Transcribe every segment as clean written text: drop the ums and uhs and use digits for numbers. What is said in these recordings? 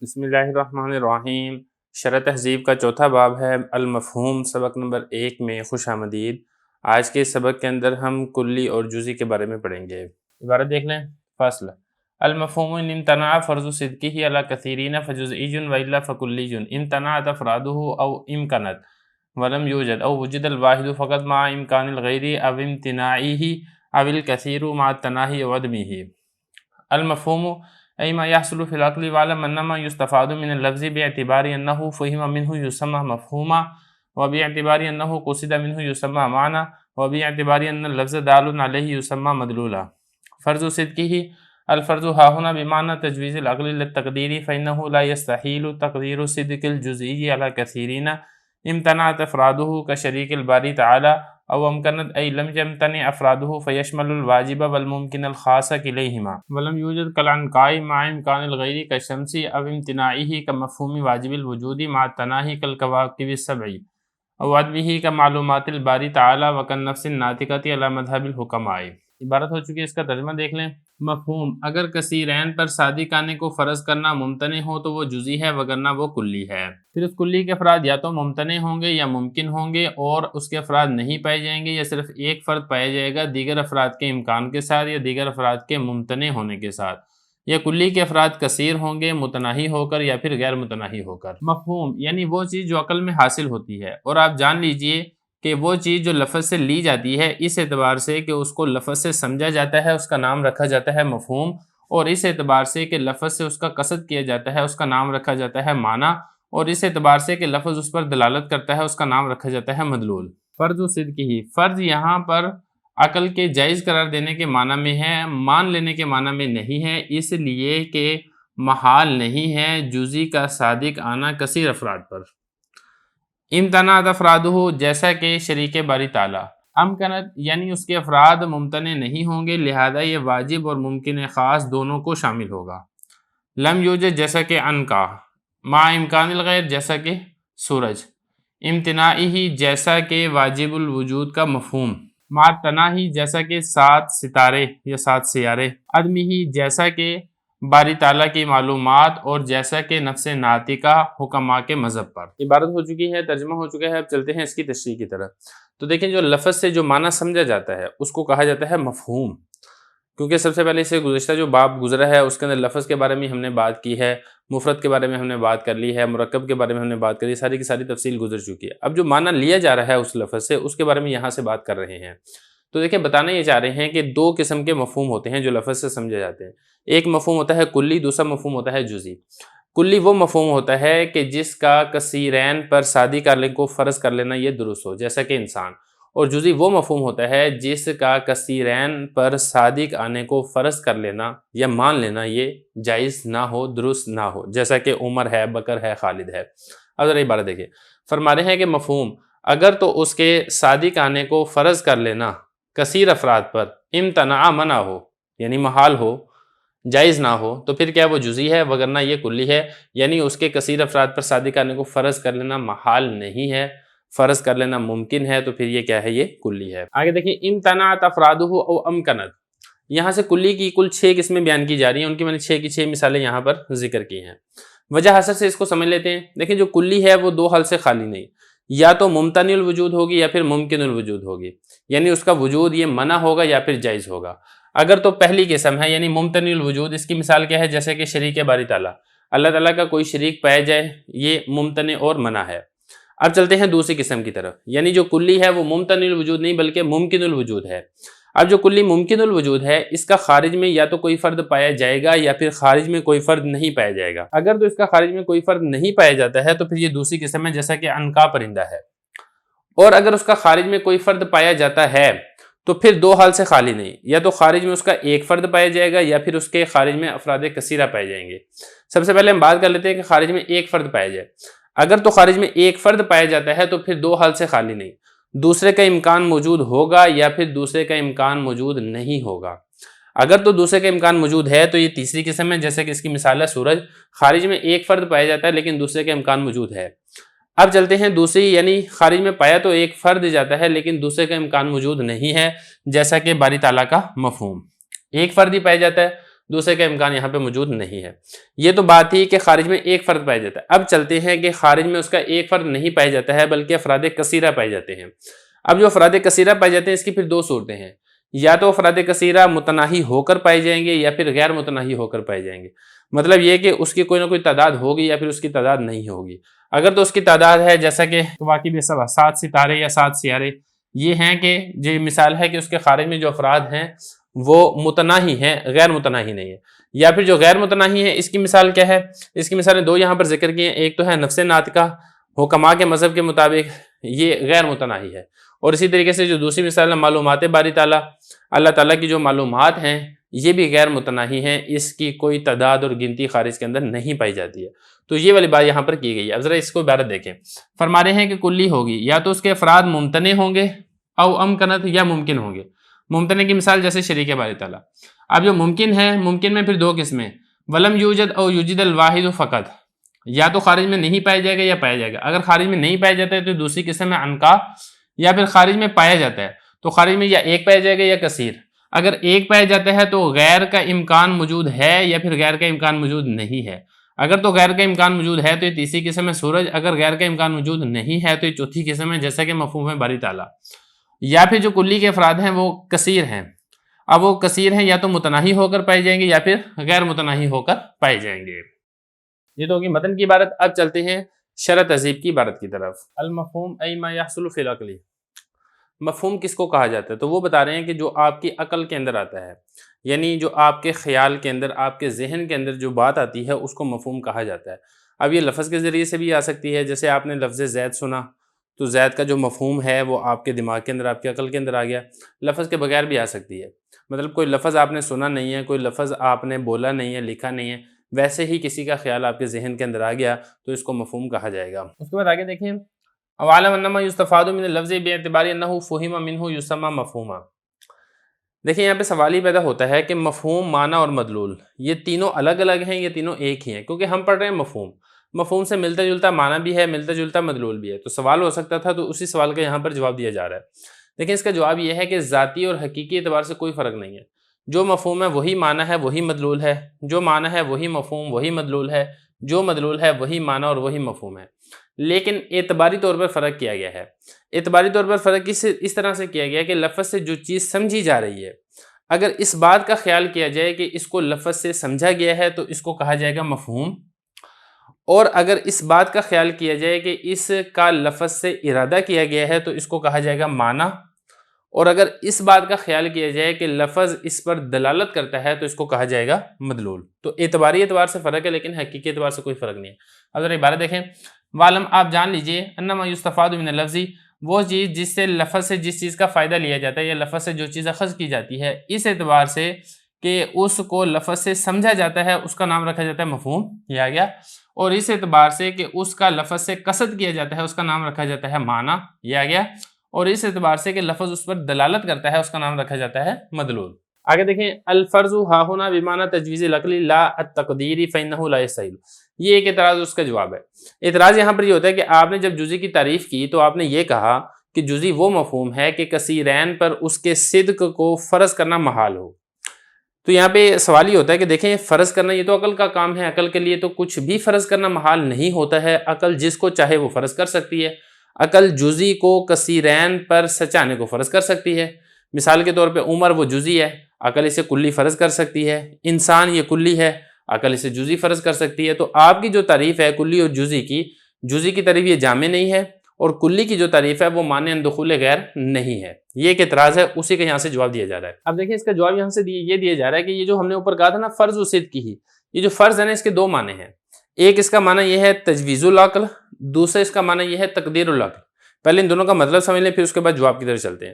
بسم اللہ الرحمن الرحیم۔ شرح تہذیب کا چوتھا باب ہے المفہوم، سبق نمبر 1 میں خوش آمدید۔ آج کے سبق کے اندر ہم کلی اور جزئی کے بارے میں پڑھیں گے۔ عبارت دیکھ لیں۔ فاصلہ المفہوم ان امتنع فرض صدقہ علی کثیرین فجزئی والا فکلی امتنعت افرادہ او امکنت ولم یوجد او وجد الواحد فقط مع امکان الغیر او امتناعہ او الکثیر مع التناہی او عدمہ۔ المفہوم أي ما يحصل في العقل وعلم أنما يستفاد من اللفظ باعتبار أنه فهم منه يسمى مفهوما وباعتبار أنه قصد منه يسمى معنى وباعتبار أن اللفظ دال عليه يسمى مدلولا۔ فرض صدقه الفرض ها هنا بمعنى تجويز العقل للتقدير فإنه لا يستحيل تقدير صدق الجزئي على كثيرين امتنعت أفراده كشريك الباري تعالى او امکنت ای لم یمتنع افراده فیشمل الواجب والممکن الخاص کلیہما ولم یوجد کالعنقاء مع امکان الغیر کالشمس او امتناعه کمفہوم واجب الوجود مع التناہی کالکواکب السبع او عدمہ کمعلومات الباری تعالی وکالنفس الناطقۃ علی مذہب الحکماء۔ عبارت ہو چکی ہے، اس کا ترجمہ دیکھ لیں۔ مفہوم اگر کثیرین پر صادق آنے کو فرض کرنا ممتنع ہو تو وہ جزئی ہے، وگرنہ وہ کلی ہے۔ پھر اس کلی کے افراد یا تو ممتنع ہوں گے یا ممکن ہوں گے، اور اس کے افراد نہیں پائے جائیں گے یا صرف ایک فرد پایا جائے گا دیگر افراد کے امکان کے ساتھ یا دیگر افراد کے ممتنع ہونے کے ساتھ، یا کلی کے افراد کثیر ہوں گے متناہی ہو کر یا پھر غیر متناہی ہو کر۔ مفہوم یعنی وہ چیز جو عقل میں حاصل ہوتی ہے، اور آپ جان لیجئے کہ وہ چیز جو لفظ سے لی جاتی ہے اس اعتبار سے کہ اس کو لفظ سے سمجھا جاتا ہے اس کا نام رکھا جاتا ہے مفہوم، اور اس اعتبار سے کہ لفظ سے اس کا قصد کیا جاتا ہے اس کا نام رکھا جاتا ہے معنی، اور اس اعتبار سے کہ لفظ اس پر دلالت کرتا ہے اس کا نام رکھا جاتا ہے مدلول۔ فرض صدقہ، فرض یہاں پر عقل کے جائز قرار دینے کے معنی میں ہے، مان لینے کے معنی میں نہیں ہے، اس لیے کہ محال نہیں ہے جزئی کا صادق آنا کثیر افراد پر۔ امتنعت افرادہ جیسا کہ شریک باری تعالی، امکنت یعنی اس کے افراد ممتنع نہیں ہوں گے، لہذا یہ واجب اور ممکن خاص دونوں کو شامل ہوگا۔ لم یوجد جیسا کہ ان کا، مع امکان الغیر جیسا کہ سورج، امتناعی جیسا کہ واجب الوجود کا مفہوم، مع تناہی جیسا کہ 7 ستارے یا 7 سیارے، عدمہ جیسا کہ باری تعالیٰ کی معلومات، اور جیسا کہ نفس ناطقہ حکماء کے مذہب پر۔ عبارت ہو چکی ہے، ترجمہ ہو چکا ہے، اب چلتے ہیں اس کی تشریح کی طرف۔ تو دیکھیں جو لفظ سے جو معنی سمجھا جاتا ہے اس کو کہا جاتا ہے مفہوم، کیونکہ سب سے پہلے اسے گزشتہ جو باب گزرا ہے اس کے اندر لفظ کے بارے میں ہم نے بات کی ہے، مفرد کے بارے میں ہم نے بات کر لی ہے، مرکب کے بارے میں ہم نے بات کری، ساری کی ساری تفصیل گزر چکی ہے۔ اب جو معنی لیا جا رہا ہے اس لفظ سے اس کے بارے میں یہاں سے بات کر رہے ہیں۔ تو دیکھیں بتانا یہ چاہ رہے ہیں کہ 2 قسم کے مفہوم ہوتے ہیں جو لفظ سے سمجھے جاتے ہیں۔ ایک مفہوم ہوتا ہے کلی، دوسرا مفہوم ہوتا ہے جزئی۔ کلی وہ مفہوم ہوتا ہے کہ جس کا کثیرین پر صادق آنے کو فرض کر لینا یہ درست ہو، جیسا کہ انسان، اور جزئی وہ مفہوم ہوتا ہے جس کا کثیرین پر صادق آنے کو فرض کر لینا یا مان لینا یہ جائز نہ ہو، درست نہ ہو، جیسا کہ عمر ہے، بکر ہے، خالد ہے۔ اب ذرا عبارت دیکھیں، فرما رہے ہیں کہ مفہوم اگر تو اس کے صادق آنے کو فرض کر لینا کثیر افراد پر امتناع منع ہو، یعنی محال ہو، جائز نہ ہو، تو پھر کیا وہ جزئی ہے، وگرنہ یہ کلی ہے۔ یعنی اس کے کثیر افراد پر صادق آنے کو فرض کر لینا محال نہیں ہے، فرض کر لینا ممکن ہے، تو پھر یہ کیا ہے، یہ کلی ہے۔ آگے دیکھیں، امتنعت افرادہ او امکنت، یہاں سے کلی کی کل 6 قسمیں بیان کی جا رہی ہیں، ان کی میں نے 6 کی 6 مثالیں یہاں پر ذکر کی ہیں۔ وجہ حسر سے اس کو سمجھ لیتے ہیں۔ دیکھیں جو کلی ہے وہ 2 حال سے خالی نہیں، یا تو ممتنع الوجود ہوگی یا پھر ممکن الوجود ہوگی، یعنی اس کا وجود یہ منع ہوگا یا پھر جائز ہوگا۔ اگر تو پہلی قسم ہے یعنی ممتنع الوجود، اس کی مثال کیا ہے، جیسے کہ شریک باری تعالیٰ، اللہ تعالیٰ کا کوئی شریک پایا جائے، یہ ممتنع اور منع ہے۔ اب چلتے ہیں دوسری قسم کی طرف، یعنی جو کلی ہے وہ ممتنع الوجود نہیں بلکہ ممکن الوجود ہے۔ اب جو کلی ممکن الوجود ہے اس کا خارج میں یا تو کوئی فرد پایا جائے گا یا پھر خارج میں کوئی فرد نہیں پایا جائے گا۔ اگر تو اس کا خارج میں کوئی فرد نہیں پایا جاتا ہے تو پھر یہ دوسری قسم ہے، جیسا کہ عنقا پرندہ ہے۔ اور اگر اس کا خارج میں کوئی فرد پایا جاتا ہے تو پھر 2 حال سے خالی نہیں، یا تو خارج میں اس کا ایک فرد پایا جائے گا یا پھر اس کے خارج میں افراد کثیرہ پائے جائیں گے۔ سب سے پہلے ہم بات کر لیتے ہیں کہ خارج میں ایک فرد پایا جائے۔ اگر تو خارج میں ایک فرد پایا جاتا ہے تو پھر 2 حال سے خالی نہیں، دوسرے کا امکان موجود ہوگا یا پھر دوسرے کا امکان موجود نہیں ہوگا۔ اگر تو دوسرے کا امکان موجود ہے تو یہ تیسری قسم ہے، جیسے کہ اس کی مثال ہے سورج، خارج میں ایک فرد پایا جاتا ہے لیکن دوسرے کا امکان موجود ہے۔ اب چلتے ہیں دوسری، یعنی خارج میں پایا تو ایک فرد جاتا ہے لیکن دوسرے کا امکان موجود نہیں ہے، جیسا کہ باری تعالیٰ کا مفہوم، ایک فرد ہی پایا جاتا ہے دوسرے کا امکان یہاں پہ موجود نہیں ہے۔ یہ تو بات تھی کہ خارج میں ایک فرد پایا جاتا ہے۔ اب چلتے ہیں کہ خارج میں اس کا ایک فرد نہیں پایا جاتا ہے بلکہ افراد کثیرہ پائے جاتے ہیں۔ اب جو افراد کثیرہ پائے جاتے ہیں اس کی پھر دو صورتیں ہیں، یا تو افراد کثیرہ متناہی ہو کر پائے جائیں گے یا پھر غیر متناہی ہو کر پائے جائیں گے۔ مطلب یہ کہ اس کی کوئی نہ کوئی تعداد ہوگی یا پھر اس کی تعداد نہیں ہوگی۔ اگر تو اس کی تعداد ہے جیسا کہ کواکب سبع 7 ستارے یا 7 سیارے، یہ ہیں کہ یہ مثال ہے کہ اس کے خارج میں جو افراد ہیں وہ متناہی ہیں، غیر متناہی نہیں ہے۔ یا پھر جو غیر متناہی ہے اس کی مثال کیا ہے؟ اس کی مثالیں دو یہاں پر ذکر کی ہیں، ایک تو ہے نفس ناطقہ، حکماء کے مذہب کے مطابق یہ غیر متناہی ہے، اور اسی طریقے سے جو دوسری مثال ہے معلومات باری تعالیٰ، اللہ تعالیٰ کی جو معلومات ہیں یہ بھی غیر متناہی ہیں، اس کی کوئی تعداد اور گنتی خارج کے اندر نہیں پائی جاتی ہے۔ تو یہ والی بات یہاں پر کی گئی ہے۔ اب ذرا اس کو عبارت دیکھیں، فرما رہے ہیں کہ کلی ہوگی یا تو اس کے افراد ممتنع ہوں گے او امکنت یا ممکن ہوں گے۔ ممتنع کی مثال جیسے شریک باری تعالیٰ۔ اب جو ممکن ہے، ممکن میں پھر دو قسمیں، ولم یوجد او یوجد الواحد فقط، یا تو خارج میں نہیں پایا جائے گا یا پایا جائے گا۔ اگر خارج میں نہیں پایا جاتا ہے تو دوسری قسم ہے عنقا، یا پھر خارج میں پایا جاتا ہے تو خارج میں یا ایک پایا جائے گا یا کثیر۔ اگر ایک پایا جاتا ہے تو غیر کا امکان موجود ہے یا پھر غیر کا امکان موجود نہیں ہے۔ اگر تو غیر کا امکان موجود ہے تو یہ تیسری قسم ہے سورج، اگر غیر کا امکان موجود نہیں ہے تو یہ چوتھی قسم ہے جیسا کہ مفہوم ہے باری تعالیٰ۔ یا پھر جو کلی کے افراد ہیں وہ کثیر ہیں، اب وہ کثیر ہیں یا تو متناہی ہو کر پائے جائیں گے یا پھر غیر متناہی ہو کر پائے جائیں گے۔ یہ تو ہوگی متن کی عبارت۔ اب چلتے ہیں شرح تہذیب کی عبارت کی طرف۔ المفہوم ای ما یحصل فی العقل، مفہوم کس کو کہا جاتا ہے؟ تو وہ بتا رہے ہیں کہ جو آپ کی عقل کے اندر آتا ہے، یعنی جو آپ کے خیال کے اندر، آپ کے ذہن کے اندر جو بات آتی ہے اس کو مفہوم کہا جاتا ہے۔ اب یہ لفظ کے ذریعے سے بھی آ سکتی ہے، جیسے آپ نے لفظ زید سنا تو زید کا جو مفہوم ہے وہ آپ کے دماغ کے اندر، آپ کی عقل کے اندر آ گیا۔ لفظ کے بغیر بھی آ سکتی ہے، مطلب کوئی لفظ آپ نے سنا نہیں ہے، کوئی لفظ آپ نے بولا نہیں ہے، لکھا نہیں ہے، ویسے ہی کسی کا خیال آپ کے ذہن کے اندر آ گیا تو اس کو مفہوم کہا جائے گا۔ اس کے بعد آگے دیکھیں، وَعَلَمْ أَنَّمَا يُسْتَفَادُ مِنَ اللَّفْظِ بِاعْتِبَارِ أَنَّهُ فُهِمَ مِنْهُ يُسَمَّى مَفْهُومًا۔ دیکھیں یہاں پہ سوال ہی پیدا ہوتا ہے کہ مفہوم، معنی اور مدلول یہ تینوں الگ الگ ہیں، یہ تینوں ایک ہی ہیں؟ کیونکہ ہم پڑھ رہے ہیں مفہوم سے ملتا جلتا معنی بھی ہے، ملتا جلتا مدلول بھی ہے، تو سوال ہو سکتا تھا تو اسی سوال کا یہاں پر جواب دیا جا رہا ہے۔ دیکھیں اس کا جواب یہ ہے کہ ذاتی اور حقیقی اعتبار سے کوئی فرق نہیں ہے۔ جو مفہوم ہے وہی معنی ہے، وہی مدلول ہے، جو معنی ہے وہی مفہوم، وہی مدلول ہے، جو مدلول ہے وہی معنی اور وہی مفہوم ہے، لیکن اعتباری طور پر فرق کیا گیا ہے۔ اعتباری طور پر فرق اس طرح سے کیا گیا کہ لفظ سے جو چیز سمجھی جا رہی ہے، اگر اس بات کا خیال کیا جائے کہ اس کو لفظ سے سمجھا گیا ہے تو اس کو کہا جائے گا مفہوم، اور اگر اس بات کا خیال کیا جائے کہ اس کا لفظ سے ارادہ کیا گیا ہے تو اس کو کہا جائے گا معنی، اور اگر اس بات کا خیال کیا جائے کہ لفظ اس پر دلالت کرتا ہے تو اس کو کہا جائے گا مدلول۔ تو اعتباری اعتبار سے فرق ہے لیکن حقیقی اعتبار سے کوئی فرق نہیں ہے۔ اب ذرا عبارت دیکھیں، وَعَلَمْ، آپ جان لیجئے، انما یستفاد من اللفظ، وہ چیز جس سے لفظ سے جس چیز کا فائدہ لیا جاتا ہے یا لفظ سے جو چیز اخذ کی جاتی ہے، اس اعتبار سے کہ اس کو لفظ سے سمجھا جاتا ہے اس کا نام رکھا جاتا ہے مفہوم، یہ آ گیا، اور اس اعتبار سے کہ اس کا لفظ سے قصد کیا جاتا ہے اس کا نام رکھا جاتا ہے معنی، یہ آ گیا، اور اس اعتبار سے کہ لفظ اس پر دلالت کرتا ہے اس کا نام رکھا جاتا ہے مدلول۔ آگے دیکھیں، الفرض ہا ہونا بمعنی تجویز العقل لا التقدیر فانہ لا یستحیل، یہ ایک اعتراض اس کا جواب ہے۔ اعتراض یہاں پر یہ ہوتا ہے کہ آپ نے جب جزئی کی تعریف کی تو آپ نے یہ کہا کہ جزئی وہ مفہوم ہے کہ کثیرین پر اس کے صدق کو فرض کرنا محال ہو۔ تو یہاں پہ سوال یہ ہوتا ہے کہ دیکھیں، فرض کرنا یہ تو عقل کا کام ہے، عقل کے لیے تو کچھ بھی فرض کرنا محال نہیں ہوتا ہے، عقل جس کو چاہے وہ فرض کر سکتی ہے۔ عقل جزئی کو کثیرین پر سچانے کو فرض کر سکتی ہے۔ مثال کے طور پہ عمر وہ جزئی ہے، عقل اسے کلی فرض کر سکتی ہے۔ انسان یہ کلی ہے، عقل اسے جزئی فرض کر سکتی ہے۔ تو آپ کی جو تعریف ہے کلی اور جزئی کی تعریف یہ جامع نہیں ہے، اور کلی کی جو تعریف ہے وہ مانع دخول غیر نہیں ہے۔ یہ ایک اعتراض ہے، اسی کا یہاں سے جواب دیا جا رہا ہے۔ اب دیکھیں اس کا جواب یہاں سے یہ دیا جا رہا ہے کہ یہ جو ہم نے اوپر کہا تھا نا فرض و صدق کی، یہ جو فرض ہے نا اس کے دو معنی ہیں۔ ایک اس کا معنی یہ ہے تجویز العقل، دوسرا اس کا معنی یہ ہے تقدیر العقل۔ پہلے ان دونوں کا مطلب سمجھ لیں پھر اس کے بعد جواب کی طرف چلتے ہیں۔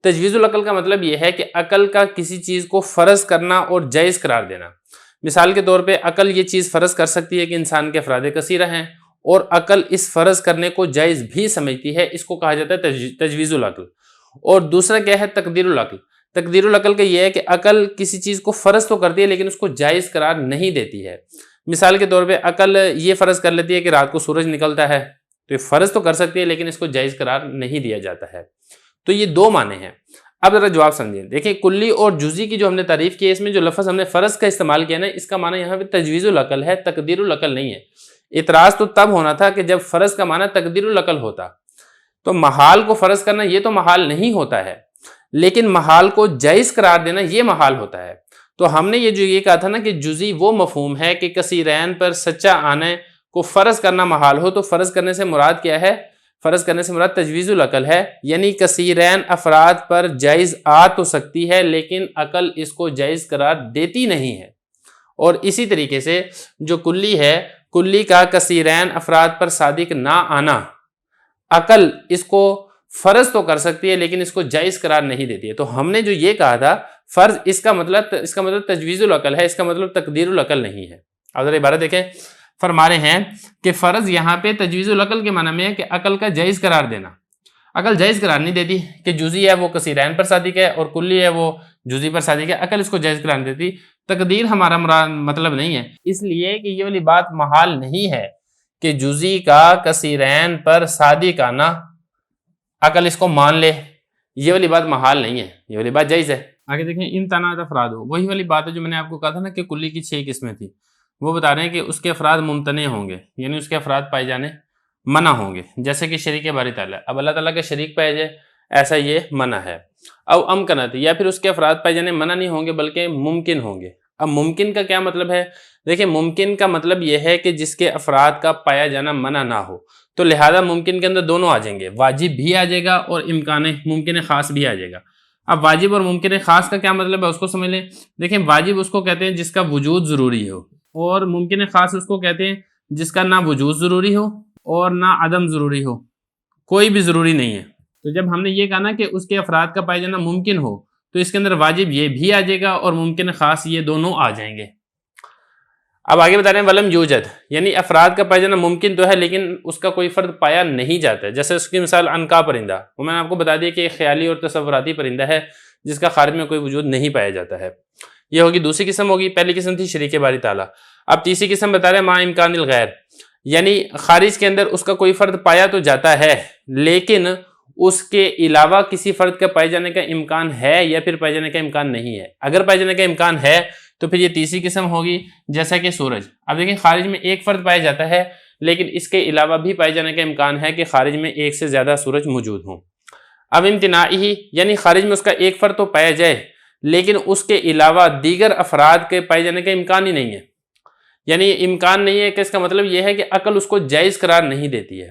تجویز العقل کا مطلب یہ ہے کہ عقل کا کسی چیز کو فرض کرنا اور جائز قرار دینا۔ مثال کے طور پہ عقل یہ چیز فرض کر سکتی ہے کہ انسان کے افراد کثیرہ ہیں، اور عقل اس فرض کرنے کو جائز بھی سمجھتی ہے، اس کو کہا جاتا ہے تجویز العقل۔ اور دوسرا کیا ہے تقدیر العقل۔ تقدیر العقل کا یہ ہے کہ عقل کسی چیز کو فرض تو کرتی ہے لیکن اس کو جائز قرار نہیں دیتی ہے۔ مثال کے طور پہ عقل یہ فرض کر لیتی ہے کہ رات کو سورج نکلتا ہے، تو یہ فرض تو کر سکتی ہے لیکن اس کو جائز قرار نہیں دیا جاتا ہے۔ تو یہ دو معنی ہیں۔ اب ذرا جواب سمجھیں. دیکھیں کلی اور جزئی کی جو ہم نے تعریف کی ہے، اس میں جو لفظ ہم نے فرض کا استعمال کیا نا، اس کا معنی یہاں پہ تجویز العقل ہے، تقدیر العقل نہیں ہے. اعتراض تو تب ہونا تھا کہ جب فرض کا معنی تقدیر العقل ہوتا. تو محال کو فرض کرنا یہ تو محال نہیں ہوتا ہے، لیکن محال کو جائز قرار دینا یہ محال ہوتا ہے. تو ہم نے یہ کہا تھا نا کہ جزئی وہ مفہوم ہے کہ کثیرین پر سچا آنے کو فرض کرنا محال ہو. تو فرض کرنے سے مراد کیا ہے؟ فرض کرنے سے مراد تجویز العقل ہے، یعنی کثیرین افراد پر جائز آ تو سکتی ہے لیکن عقل اس کو جائز قرار دیتی نہیں ہے. اور اسی طریقے سے جو کلی ہے، کلی کا کثیرین افراد پر صادق نہ آنا، عقل اس کو فرض تو کر سکتی ہے لیکن اس کو جائز قرار نہیں دیتی ہے. تو ہم نے جو یہ کہا تھا فرض، اس کا مطلب تجویز العقل ہے، اس کا مطلب تقدیر العقل نہیں ہے. اب ذرا عبارت دیکھیں، فرما رہے ہیں کہ فرض یہاں پہ تجویز العقل کے معنی میں ہے کہ عقل کا جائز قرار دینا. عقل جائز قرار نہیں دیتی کہ جزئی ہے وہ کثیرین پر صادق ہے اور کلی ہے وہ جزئی پر صادق ہے، عقل اس کو جائز قرار نہیں دیتی. تقدیر ہمارا مطلب نہیں ہے، اس لیے کہ یہ والی بات محال نہیں ہے کہ جزئی کا کثیرین پر صادق آنا عقل اس کو مان لے. یہ والی بات محال نہیں ہے، یہ والی بات جائز ہے. آگے دیکھیں، امتناعت افراد ہو، وہی والی بات ہے جو میں نے آپ کو کہا تھا نا کہ کلی کی 6 قسمیں تھی. وہ بتا رہے ہیں کہ اس کے افراد ممتنع ہوں گے، یعنی اس کے افراد پائے جانے منع ہوں گے، جیسے کہ شریک باری تعالیٰ. اب اللہ تعالیٰ کے شریک پائے جائے ایسا یہ منع ہے. او امکنت، یا پھر اس کے افراد پائے جانے منع نہیں ہوں گے بلکہ ممکن ہوں گے. اب ممکن کا کیا مطلب ہے؟ دیکھیں ممکن کا مطلب یہ ہے کہ جس کے افراد کا پایا جانا منع نہ ہو. تو لہذا ممکن کے اندر دونوں آ جائیں گے، واجب بھی آ جائے گا اور امکان ممکن خاص بھی آ جائے گا. اب واجب اور ممکن خاص کا کیا مطلب ہے اس کو سمجھ لیں. دیکھیں واجب اس کو کہتے ہیں جس کا وجود ضروری ہو، اور ممکن خاص اس کو کہتے ہیں جس کا نہ وجود ضروری ہو اور نہ عدم ضروری ہو، کوئی بھی ضروری نہیں ہے. تو جب ہم نے یہ کہا نا کہ اس کے افراد کا پایا جانا ممکن ہو، تو اس کے اندر واجب یہ بھی آ جائے گا اور ممکن خاص یہ دونوں آ جائیں گے. اب آگے بتا رہے ہیں ولم یوجد، یعنی افراد کا پایا جانا ممکن تو ہے لیکن اس کا کوئی فرد پایا نہیں جاتا ہے. جیسے اس کی مثال عنقا پرندہ، وہ میں نے آپ کو بتا دیا کہ ایک خیالی اور تصوراتی پرندہ ہے جس کا خارج میں کوئی وجود نہیں پایا جاتا ہے. یہ ہوگی دوسری قسم ہوگی. پہلی قسم تھی شریک باری تعالیٰ. اب تیسری قسم بتا رہے ہیں ما امکان الغیر، یعنی خارج کے اندر اس کا کوئی فرد پایا تو جاتا ہے لیکن اس کے علاوہ کسی فرد کا پائے جانے کا امکان ہے یا پھر پائے جانے کا امکان نہیں ہے. اگر پائے جانے کا امکان ہے تو پھر یہ تیسری قسم ہوگی، جیسا کہ سورج. اب دیکھیں خارج میں ایک فرد پایا جاتا ہے لیکن اس کے علاوہ بھی پائے جانے کا امکان ہے کہ خارج میں ایک سے زیادہ سورج موجود ہوں. اب امتناعی، یعنی خارج میں اس کا ایک فرد تو پایا جائے لیکن اس کے علاوہ دیگر افراد کے پائے جانے کا امکان ہی نہیں ہے. یعنی امکان نہیں ہے کہ اس کا مطلب یہ ہے کہ عقل اس کو جائز قرار نہیں دیتی ہے.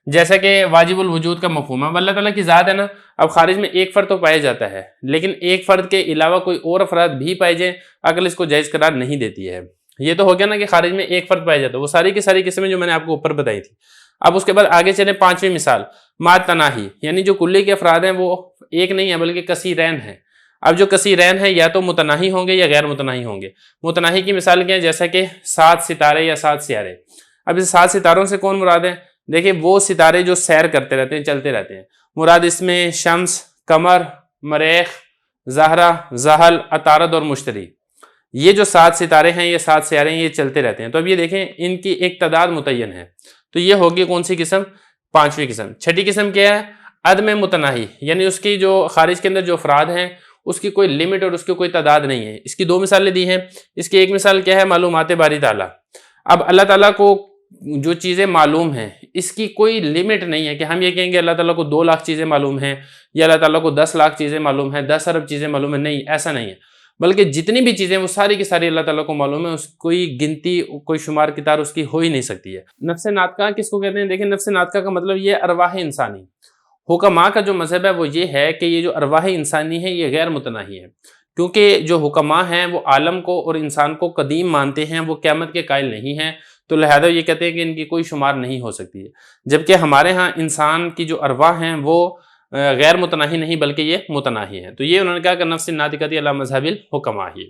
جیسا کہ واجب الوجود کا مفہوم ہے، اللہ تعالیٰ کی ذات ہے نا. اب خارج میں ایک فرد تو پایا جاتا ہے لیکن ایک فرد کے علاوہ کوئی اور افراد بھی پائے جائیں، عقل اس کو جائز قرار نہیں دیتی ہے. یہ تو ہو گیا نا کہ خارج میں ایک فرد پایا جاتا ہے، وہ ساری کی ساری قسمیں جو میں نے آپ کو اوپر بتائی تھی. اب اس کے بعد آگے چلیں، 5ویں مثال ما تناہی، یعنی جو کلی کے افراد ہیں وہ ایک نہیں ہے بلکہ کثیرین ہیں. اب جو کثیرین ہیں یا تو متناہی ہوں گے یا غیر متناہی ہوں گے. متناہی کی مثال کیا ہے؟ جیسا کہ 7 ستارے یا 7 سیارے. اب اس 7 ستاروں سے کون مراد ہے؟ دیکھیں وہ ستارے جو سیر کرتے رہتے ہیں، چلتے رہتے ہیں. مراد اس میں شمس، قمر، مریخ، زہرہ، زحل، عطارد اور مشتری. یہ جو 7 ستارے ہیں، یہ 7 سیارے ہیں، یہ چلتے رہتے ہیں. تو اب یہ دیکھیں ان کی ایک تعداد متعین ہے. تو یہ ہوگی کون سی قسم؟ 5ویں قسم. 6ٹھی قسم کیا ہے؟ عدم متناہی، یعنی اس کی جو خارج کے اندر جو افراد ہیں اس کی کوئی لمٹ اور اس کی کوئی تعداد نہیں ہے. اس کی 2 مثالیں دی ہیں. اس کی ایک مثال کیا ہے؟ معلومات باری تعالیٰ. اب اللہ تعالیٰ کو جو چیزیں معلوم ہیں اس کی کوئی لمٹ نہیں ہے کہ ہم یہ کہیں گے اللہ تعالیٰ کو 2 لاکھ چیزیں معلوم ہیں یا اللہ تعالیٰ کو 10 لاکھ چیزیں معلوم ہیں، 10 ارب چیزیں معلوم ہیں. نہیں، ایسا نہیں ہے. بلکہ جتنی بھی چیزیں وہ ساری کی ساری اللہ تعالیٰ کو معلوم ہے. اس کوئی گنتی، کوئی شمار کتار اس کی ہو ہی نہیں سکتی ہے. نفس ناطقہ کس کو کہتے ہیں؟ دیکھیں نفس ناطقہ کا مطلب یہ ارواح انسانی. حکماء کا جو مذہب ہے وہ یہ ہے کہ یہ جو ارواح انسانی ہے یہ غیر متناہی ہے، کیونکہ جو حکماء ہیں وہ عالم کو اور انسان کو قدیم مانتے ہیں، وہ قیامت کے قائل نہیں ہیں. تو لہذا یہ کہتے ہیں کہ ان کی کوئی شمار نہیں ہو سکتی ہے. جبکہ ہمارے ہاں انسان کی جو ارواح ہیں وہ غیر متناہی نہیں بلکہ یہ متناہی ہیں. تو یہ انہوں نے کہا کہ نفس ناطقہ علی مذہب الحکماء ہی.